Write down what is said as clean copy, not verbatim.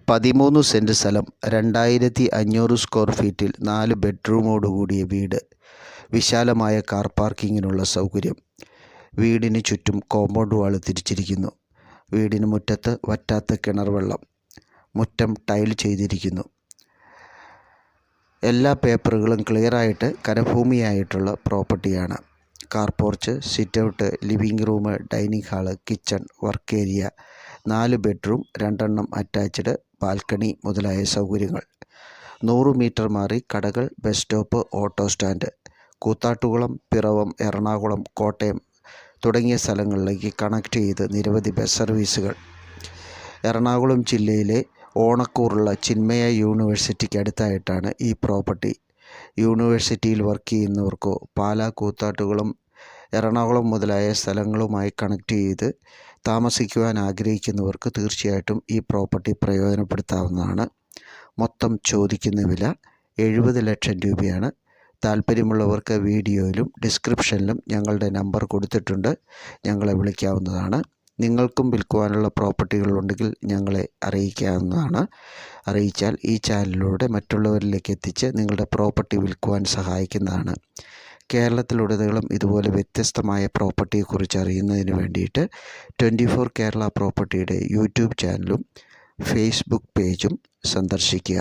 13 cent സ്ഥലം, 2500 square ഫീറ്റിൽ 4 ബെഡ്റൂമോട് കൂടിയ വീട്, വിശാലമായ കാർ പാർക്കിങ്ങിനുള്ള സൗകര്യം. വീടിന് ചുറ്റും കോമ്പൗണ്ട് വാൾ തിരിച്ചിരിക്കുന്നു. വീടിന് മുറ്റത്ത് വറ്റാത്ത കിണർ വെള്ളം. മുറ്റം ടൈൽ ചെയ്തിരിക്കുന്നു. എല്ലാ പേപ്പറുകളും ക്ലിയറായിട്ട് കരഭൂമിയായിട്ടുള്ള പ്രോപ്പർട്ടിയാണ്. Car porch, sitout, living room, dining hall, kitchen, work area, 4 bedroom, 2 എണ്ണം അറ്റാച്ച്ഡ്, ബാൽക്കണി മുതലായ സൗകര്യങ്ങൾ. 100 മീറ്റർ മാറി കടകൾ, bus stop, auto stand. Koothattukulam, Piravom, Ernakulam, Kottayam തുടങ്ങിയ സ്ഥലങ്ങളിലേക്ക് കണക്ട് ചെയ്ത് നിരവധി ബസ് സർവീസുകൾ. എറണാകുളം ജില്ലയിലെ ഓണക്കൂറുള്ള ചിന്മയ യൂണിവേഴ്സിറ്റിക്ക് അടുത്തായിട്ടാണ് ഈ പ്രോപ്പർട്ടി. യൂണിവേഴ്സിറ്റിയിൽ വർക്ക് ചെയ്യുന്നവർക്കോ പാലാ, കൂത്താട്ടുകുളം, എറണാകുളം മുതലായ സ്ഥലങ്ങളുമായി കണക്ട് ചെയ്ത് താമസിക്കുവാൻ ആഗ്രഹിക്കുന്നവർക്ക് തീർച്ചയായിട്ടും ഈ പ്രോപ്പർട്ടി പ്രയോജനപ്പെടുത്താവുന്നതാണ്. മൊത്തം ചോദിക്കുന്ന വില 70 ലക്ഷം രൂപയാണ്. താല്പര്യമുള്ളവർക്ക് വീഡിയോയിലും ഡിസ്ക്രിപ്ഷനിലും ഞങ്ങളുടെ നമ്പർ കൊടുത്തിട്ടുണ്ട്. ഞങ്ങളെ വിളിക്കാവുന്നതാണ്. നിങ്ങൾക്കും വിൽക്കുവാനുള്ള പ്രോപ്പർട്ടികളുണ്ടെങ്കിൽ ഞങ്ങളെ അറിയിക്കാവുന്നതാണ്. അറിയിച്ചാൽ ഈ ചാനലിലൂടെ മറ്റുള്ളവരിലേക്ക് എത്തിച്ച് നിങ്ങളുടെ പ്രോപ്പർട്ടി വിൽക്കുവാൻ സഹായിക്കുന്നതാണ്. കേരളത്തിലുടനീളം ഇതുപോലെ വ്യത്യസ്തമായ പ്രോപ്പർട്ടിയെക്കുറിച്ച് അറിയുന്നതിന് വേണ്ടിയിട്ട് 24 കേരള പ്രോപ്പർട്ടിയുടെ യൂട്യൂബ് ചാനലും ഫേസ്ബുക്ക് പേജും സന്ദർശിക്കുക.